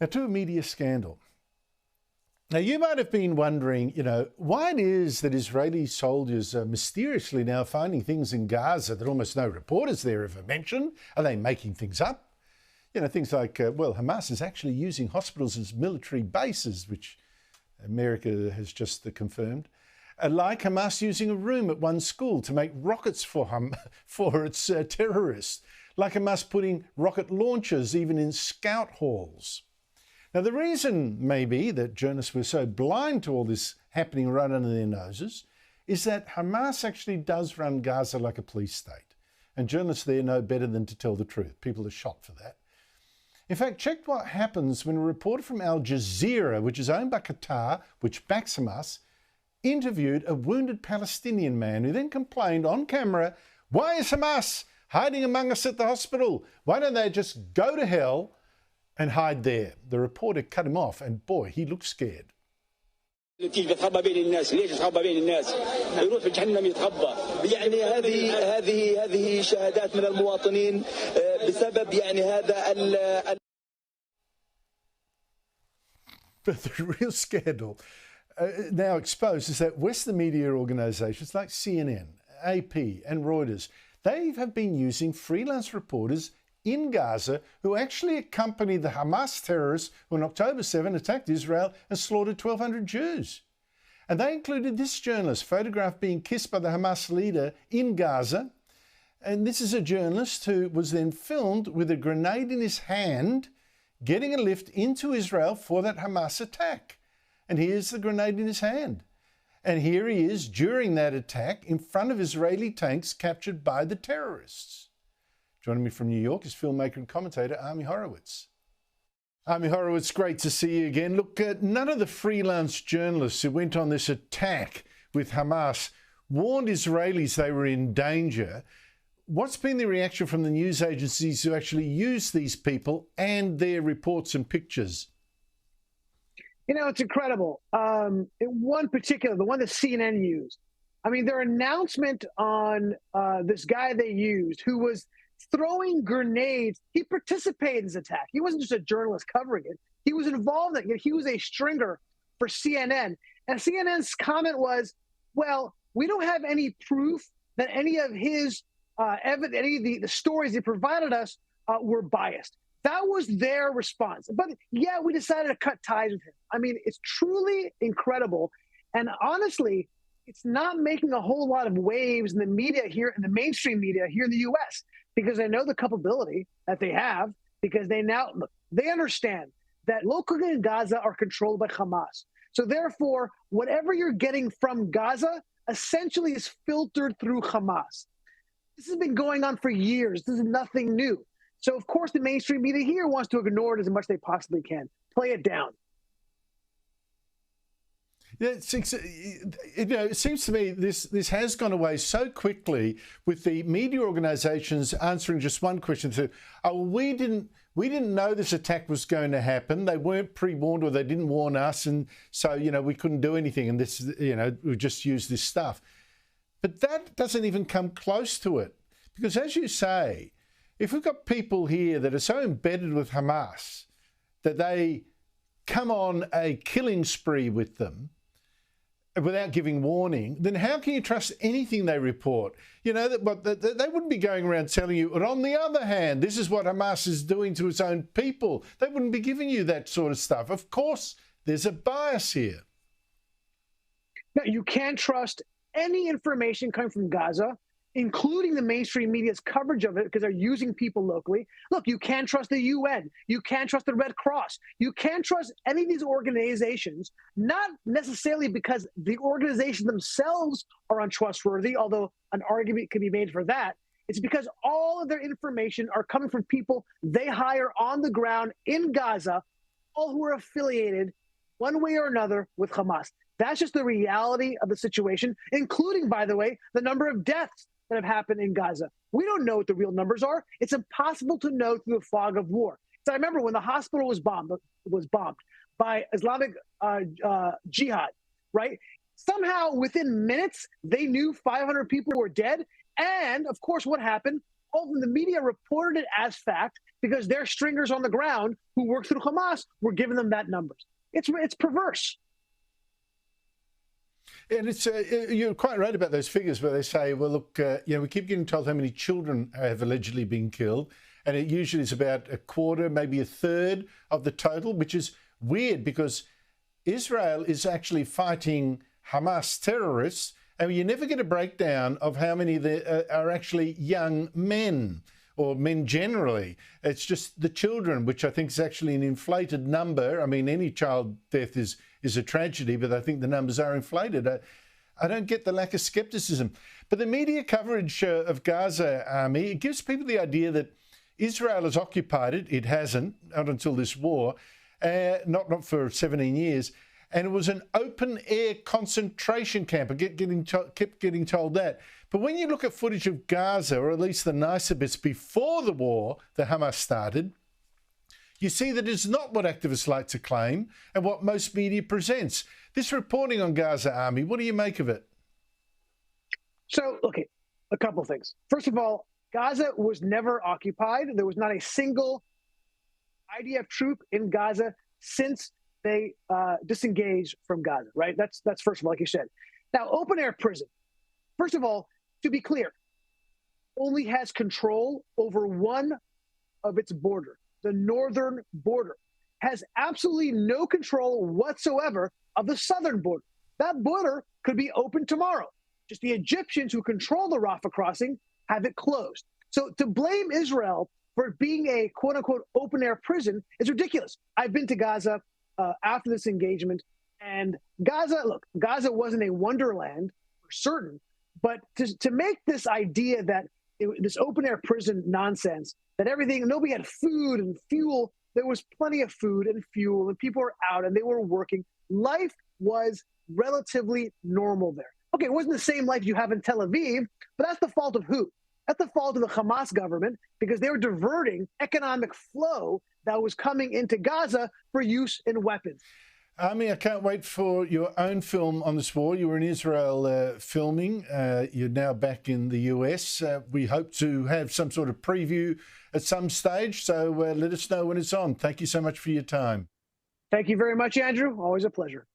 Now, to a media scandal. Now, you might have been wondering, why it is that Israeli soldiers are mysteriously now finding things in Gaza that almost no reporters there ever mention. Are they making things up? Things like, Hamas is actually using hospitals as military bases, which America has just confirmed. Like Hamas using a room at one school to make rockets for its terrorists. Like Hamas putting rocket launchers even in scout halls. Now, the reason maybe that journalists were so blind to all this happening right under their noses is that Hamas actually does run Gaza like a police state. And journalists there know better than to tell the truth. People are shot for that. In fact, check what happens when a reporter from Al Jazeera, which is owned by Qatar, which backs Hamas, interviewed a wounded Palestinian man who then complained on camera, "Why is Hamas hiding among us at the hospital? Why don't they just go to hell and hide there?" The reporter cut him off, and boy, he looked scared. بيتخبى بين الناس، ليش يتخبى بين الناس؟ يروح في جهنم يتخبى، يعني هذه شهادات من المواطنين بسبب هذا But the real scandal now exposed is that Western media organisations like CNN, AP and Reuters, they have been using freelance reporters in Gaza who actually accompanied the Hamas terrorists who on October 7 attacked Israel and slaughtered 1,200 Jews. And they included this journalist photographed being kissed by the Hamas leader in Gaza. And this is a journalist who was then filmed with a grenade in his hand, getting a lift into Israel for that Hamas attack. And here's the grenade in his hand. And here he is during that attack in front of Israeli tanks captured by the terrorists. Joining me from New York is filmmaker and commentator Ami Horowitz. Ami Horowitz, great to see you again. Look, none of the freelance journalists who went on this attack with Hamas warned Israelis they were in danger. What's been the reaction from the news agencies who actually use these people and their reports and pictures? It's incredible. One particular, the one that CNN used. I mean, their announcement on this guy they used who was throwing grenades. He participated in this attack. He wasn't just a journalist covering it. He was involved in it. He was a stringer for CNN. And CNN's comment was, well, we don't have any proof that any of his any of the stories he provided us were biased. That was their response. But yeah, we decided to cut ties with him. I mean, it's truly incredible. And honestly, it's not making a whole lot of waves in the media here, in the mainstream media here in the U.S., because they know the culpability that they have, because they understand that locally in Gaza are controlled by Hamas. So therefore, whatever you're getting from Gaza essentially is filtered through Hamas. This has been going on for years. This is nothing new. So, of course, the mainstream media here wants to ignore it as much as they possibly can. Play it down. Yeah, it seems to me this has gone away so quickly with the media organisations answering just one question. So, we didn't know this attack was going to happen. They weren't pre-warned, or they didn't warn us, and so we couldn't do anything. And this, we just used this stuff. But that doesn't even come close to it, because as you say, if we've got people here that are so embedded with Hamas that they come on a killing spree with them without giving warning, then how can you trust anything they report? They wouldn't be going around telling you, but on the other hand, this is what Hamas is doing to its own people. They wouldn't be giving you that sort of stuff. Of course, there's a bias here. No, you can't trust any information coming from Gaza, including the mainstream media's coverage of it, because they're using people locally. Look, you can't trust the UN. You can't trust the Red Cross. You can't trust any of these organizations, not necessarily because the organizations themselves are untrustworthy, although an argument can be made for that. It's because all of their information are coming from people they hire on the ground in Gaza, all who are affiliated one way or another with Hamas. That's just the reality of the situation, including, by the way, the number of deaths that have happened in Gaza. We don't know what the real numbers are. It's impossible to know through the fog of war. So I remember when the hospital was bombed by Islamic Jihad, right? Somehow within minutes, they knew 500 people were dead. And of course, what happened? All of the media reported it as fact. because their stringers on the ground who work through Hamas were giving them that numbers. It's perverse. And it's you're quite right about those figures where they say, well, look, we keep getting told how many children have allegedly been killed, and it usually is about a quarter, maybe a third of the total, which is weird because Israel is actually fighting Hamas terrorists, and you never get a breakdown of how many there are actually young men or men generally. It's just the children, which I think is actually an inflated number. I mean, any child death is a tragedy, but I think the numbers are inflated. I don't get the lack of skepticism. But the media coverage of Gaza army, it gives people the idea that Israel has occupied it. It hasn't, not until this war, not for 17 years. And it was an open-air concentration camp. I kept getting told that. But when you look at footage of Gaza, or at least the nicer bits before the war that Hamas started, you see that it's not what activists like to claim and what most media presents. This reporting on Gaza army, what do you make of it? So, okay, a couple things. First of all, Gaza was never occupied. There was not a single IDF troop in Gaza since they disengaged from Gaza, right? That's first of all, like you said. Now, open air prison, first of all, to be clear, only has control over one of its border. The northern border has absolutely no control whatsoever of the southern border. That border could be open tomorrow. Just the Egyptians who control the Rafah crossing have it closed. So to blame Israel for being a quote unquote open air prison is ridiculous. I've been to Gaza after this engagement, and Gaza wasn't a wonderland for certain, but to make this idea that this open air prison nonsense, that nobody had food and fuel, there was plenty of food and fuel, and people were out and they were working. Life was relatively normal there. Okay, it wasn't the same life you have in Tel Aviv, but that's the fault of who? That's the fault of the Hamas government, because they were diverting economic flow that was coming into Gaza for use in weapons. Ami, I can't wait for your own film on this war. You were in Israel filming. You're now back in the US. We hope to have some sort of preview at some stage, so let us know when it's on. Thank you so much for your time. Thank you very much, Andrew. Always a pleasure.